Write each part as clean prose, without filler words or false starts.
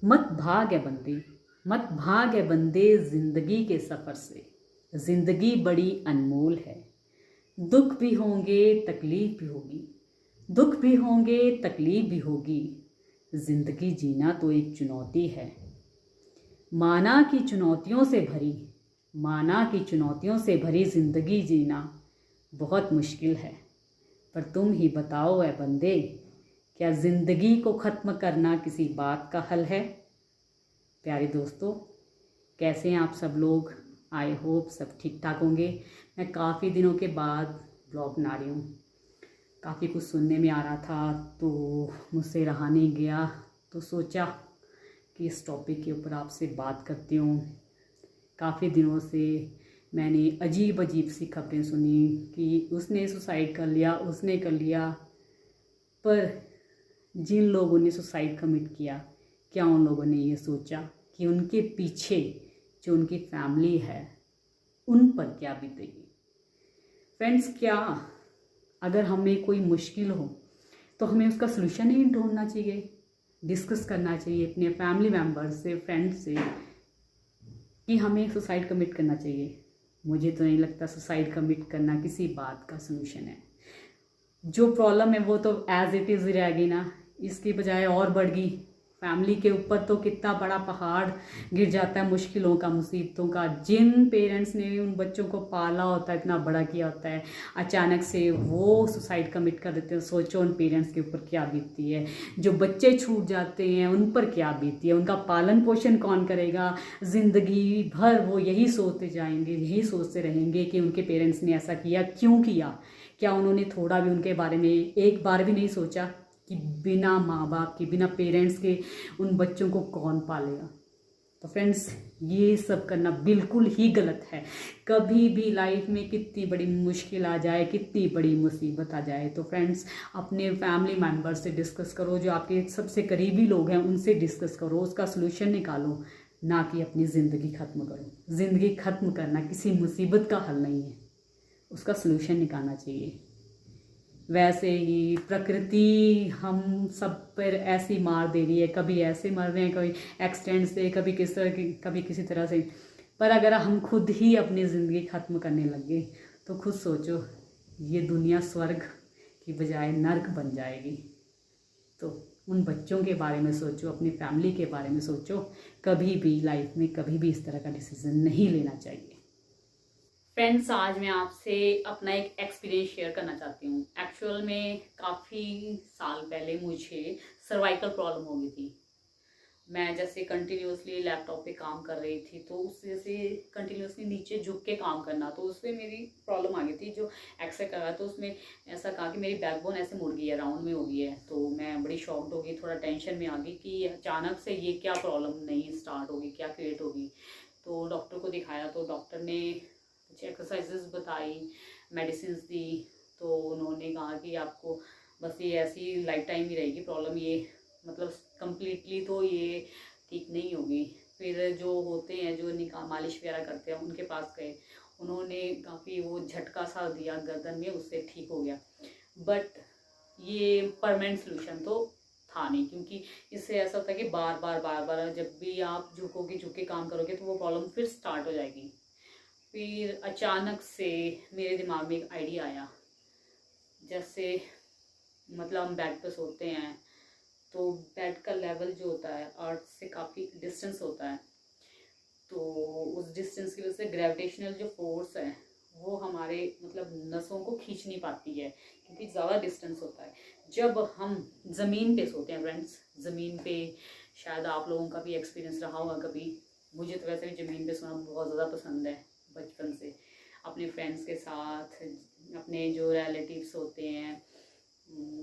मत भाग है बंदे, मत भाग है बंदे जिंदगी के सफ़र से। जिंदगी बड़ी अनमोल है। दुख भी होंगे तकलीफ भी होगी, दुख भी होंगे तकलीफ भी होगी। जिंदगी जीना तो एक चुनौती है। माना कि चुनौतियों से भरी, माना कि चुनौतियों से भरी जिंदगी जीना बहुत मुश्किल है। पर तुम ही बताओ ऐ बंदे, क्या जिंदगी को ख़त्म करना किसी बात का हल है? प्यारे दोस्तों, कैसे हैं आप सब लोग? आई होप सब ठीक ठाक होंगे। मैं काफ़ी दिनों के बाद ब्लॉग बना रही हूँ। काफ़ी कुछ सुनने में आ रहा था तो मुझसे रहा नहीं गया, तो सोचा कि इस टॉपिक के ऊपर आपसे बात करती हूँ। काफ़ी दिनों से मैंने अजीब अजीब सी खबरें सुनी कि उसने सुसाइड कर लिया, उसने कर लिया। पर जिन लोगों ने सुसाइड कमिट किया, क्या उन लोगों ने ये सोचा कि उनके पीछे जो उनकी फैमिली है उन पर क्या बीतेगी? फ्रेंड्स, क्या अगर हमें कोई मुश्किल हो तो हमें उसका सलूशन ही ढूंढना चाहिए, डिस्कस करना चाहिए अपने फैमिली मेम्बर्स से, फ्रेंड्स से, कि हमें सुसाइड कमिट करना चाहिए? मुझे तो नहीं लगता सुसाइड कमिट करना किसी बात का सलूशन है। जो प्रॉब्लम है वो तो एज इट इज़ रह गई ना, इसकी बजाय और बढ़ गई। फैमिली के ऊपर तो कितना बड़ा पहाड़ गिर जाता है मुश्किलों का, मुसीबतों का। जिन पेरेंट्स ने उन बच्चों को पाला होता है, इतना बड़ा किया होता है, अचानक से वो सुसाइड कमिट कर देते हैं। सोचो उन पेरेंट्स के ऊपर क्या बीतती है। जो बच्चे छूट जाते हैं उन पर क्या बीतती है, उनका पालन पोषण कौन करेगा? ज़िंदगी भर वो यही सोचते जाएंगे, यही सोचते रहेंगे कि उनके पेरेंट्स ने ऐसा किया, क्यों किया। क्या उन्होंने थोड़ा भी उनके बारे में एक बार भी नहीं सोचा कि बिना माँ बाप के, बिना पेरेंट्स के उन बच्चों को कौन पालेगा? तो फ्रेंड्स, ये सब करना बिल्कुल ही गलत है। कभी भी लाइफ में कितनी बड़ी मुश्किल आ जाए, कितनी बड़ी मुसीबत आ जाए, तो फ्रेंड्स अपने फैमिली मेम्बर से डिस्कस करो। जो आपके सबसे करीबी लोग हैं उनसे डिस्कस करो, उसका सलूशन निकालो, ना कि अपनी ज़िंदगी ख़त्म करो। ज़िंदगी ख़त्म करना किसी मुसीबत का हल नहीं है, उसका सलूशन निकालना चाहिए। वैसे ही प्रकृति हम सब पर ऐसी मार दे रही है, कभी ऐसे मर रहे हैं, कभी एक्सीडेंट से, कभी किस तरह की, कभी किसी तरह से। पर अगर हम खुद ही अपनी ज़िंदगी ख़त्म करने लगे तो खुद सोचो, ये दुनिया स्वर्ग की बजाय नर्क बन जाएगी। तो उन बच्चों के बारे में सोचो, अपनी फैमिली के बारे में सोचो। कभी भी लाइफ में कभी भी इस तरह का डिसीजन नहीं लेना चाहिए। फ्रेंड्स, आज मैं आपसे अपना एक एक्सपीरियंस शेयर करना चाहती हूँ। एक्चुअल में काफ़ी साल पहले मुझे सर्वाइकल प्रॉब्लम हो गई थी। मैं जैसे कंटिन्यूसली लैपटॉप पे काम कर रही थी, तो उससे से कंटिन्यूसली नीचे झुक के काम करना, तो उसमें मेरी प्रॉब्लम आ गई थी। जो एक्सरे करा तो उसमें ऐसा कहा कि मेरी बैकबोन ऐसे मुड़ गई है, राउंड में हो गई है। तो मैं बड़ी शॉक्ड हो गई, थोड़ा टेंशन में आ गई कि अचानक से ये क्या प्रॉब्लम नहीं स्टार्ट होगी, क्या क्रिएट होगी। तो डॉक्टर को दिखाया, तो डॉक्टर ने कुछ एक्सरसाइजेस बताई, मेडिसिन दी। तो उन्होंने कहा कि आपको बस ये ऐसी लाइफ टाइम ही रहेगी प्रॉब्लम, ये मतलब कंप्लीटली तो ये ठीक नहीं होगी। फिर जो होते हैं, जो मालिश वगैरह करते हैं, उनके पास गए। उन्होंने काफ़ी वो झटका सा दिया गर्दन में, उससे ठीक हो गया। बट ये परमानेंट सोल्यूशन तो था नहीं, क्योंकि इससे ऐसा होता है कि बार बार बार बार जब भी आप झुकोगे, झुक के काम करोगे, तो वो प्रॉब्लम फिर स्टार्ट हो जाएगी। फिर अचानक से मेरे दिमाग में एक आइडिया आया। जैसे मतलब हम बेड पे सोते हैं, तो बेड का लेवल जो होता है अर्थ से काफ़ी डिस्टेंस होता है। तो उस डिस्टेंस की वजह से ग्रेविटेशनल जो फोर्स है वो हमारे मतलब नसों को खींच नहीं पाती है, क्योंकि ज़्यादा डिस्टेंस होता है। जब हम ज़मीन पे सोते हैं फ्रेंड्स, ज़मीन पे शायद आप लोगों का भी एक्सपीरियंस रहा होगा कभी। मुझे तो वैसे भी ज़मीन पे सोना बहुत ज़्यादा पसंद है बचपन से, अपने फ्रेंड्स के साथ, अपने जो रिलेटिव्स होते हैं,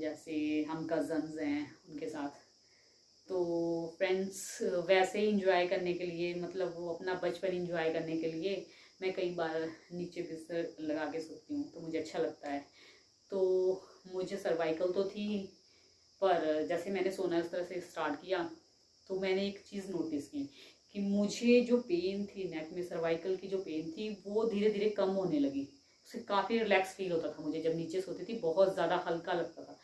जैसे हम कज़न्स हैं उनके साथ। तो फ्रेंड्स वैसे ही इंजॉय करने के लिए, मतलब वो अपना बचपन इंजॉय करने के लिए मैं कई बार नीचे बिस्तर लगा के सोती हूँ, तो मुझे अच्छा लगता है। तो मुझे सर्वाइकल तो थी, पर जैसे मैंने सोना इस तरह से स्टार्ट किया, तो मैंने एक चीज़ नोटिस की कि मुझे जो पेन थी नेक में, सर्वाइकल की जो पेन थी, वो धीरे धीरे कम होने लगी। उससे काफ़ी रिलैक्स फील होता था मुझे। जब नीचे सोती थी बहुत ज़्यादा हल्का लगता था।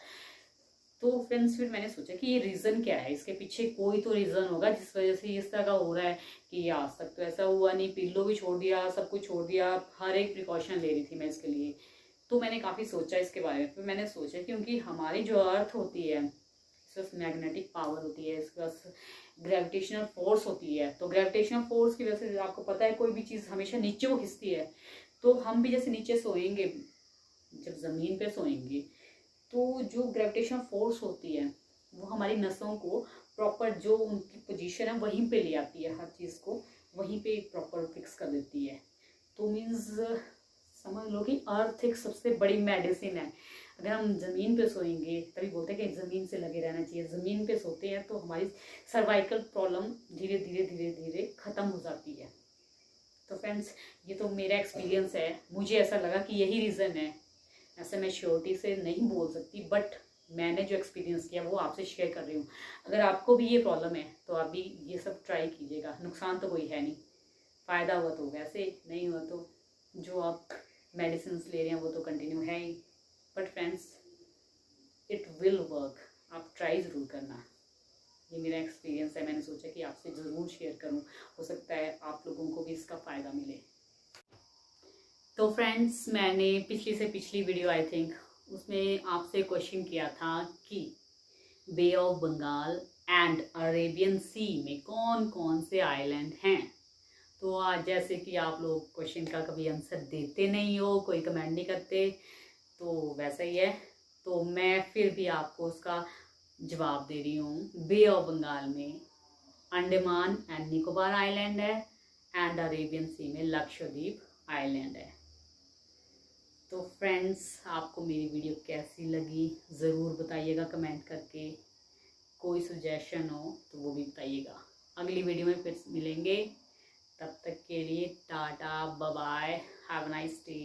तो फ्रेंड्स फिर मैंने सोचा कि ये रीज़न क्या है, इसके पीछे कोई तो रीज़न होगा जिस वजह से इस तरह का हो रहा है कि ये आज तक तो ऐसा हुआ नहीं, पिल्लो भी छोड़ दिया, सब कुछ छोड़ दिया, हर एक प्रिकॉशन ले रही थी मैं इसके लिए। तो मैंने काफ़ी सोचा इसके बारे में। फिर मैंने सोचा क्योंकि हमारी जो अर्थ होती है इसके पास मैग्नेटिक पावर होती है, इसके पास ग्रेविटेशनल फोर्स होती है। तो ग्रेविटेशनल फोर्स की वजह से आपको पता है कोई भी चीज़ हमेशा नीचे को खिंचती है। तो हम भी जैसे नीचे सोएंगे, जब ज़मीन पे सोएंगे, तो जो ग्रेविटेशनल फोर्स होती है वो हमारी नसों को प्रॉपर जो उनकी पोजीशन है वहीं पे ले आती है, हर चीज़ को वहीं पे प्रॉपर फिक्स कर देती है। तो मीन्स समझ लो कि अर्थ एक सबसे बड़ी मेडिसिन है। अगर हम ज़मीन पे सोएंगे, तभी बोलते हैं कि ज़मीन से लगे रहना चाहिए, ज़मीन पे सोते हैं तो हमारी सर्वाइकल प्रॉब्लम धीरे धीरे धीरे धीरे ख़त्म हो जाती है। तो फ्रेंड्स ये तो मेरा एक्सपीरियंस है, मुझे ऐसा लगा कि यही रीज़न है। ऐसे मैं श्योरिटी से नहीं बोल सकती, बट मैंने जो एक्सपीरियंस किया वो आपसे शेयर कर रही हूँ। अगर आपको भी ये प्रॉब्लम है तो आप भी ये सब ट्राई कीजिएगा, नुकसान तो कोई है नहीं, फ़ायदा हुआ तो वैसे, नहीं हुआ तो जो आप मेडिसिन ले रहे हैं वो तो कंटिन्यू है ही। But friends it will work, आप ट्राई ज़रूर करना। ये मेरा एक्सपीरियंस है, मैंने सोचा कि आपसे ज़रूर शेयर करूं, हो सकता है आप लोगों को भी इसका फ़ायदा मिले। तो फ्रेंड्स मैंने पिछली से पिछली वीडियो आई थिंक उसमें आपसे क्वेश्चन किया था कि बे ऑफ बंगाल एंड अरेबियन सी में कौन कौन से आइलैंड हैं। तो आज जैसे कि आप लोग क्वेश्चन का कभी आंसर देते नहीं हो, कोई कमेंट नहीं करते, तो वैसा ही है। तो मैं फिर भी आपको उसका जवाब दे रही हूँ। बे ऑफ बंगाल में अंडमान एंड निकोबार आइलैंड है एंड अरेबियन सी में लक्षद्वीप आइलैंड है। तो फ्रेंड्स आपको मेरी वीडियो कैसी लगी ज़रूर बताइएगा कमेंट करके, कोई सजेशन हो तो वो भी बताइएगा। अगली वीडियो में फिर मिलेंगे, तब तक के लिए tata bye bye, have a nice day.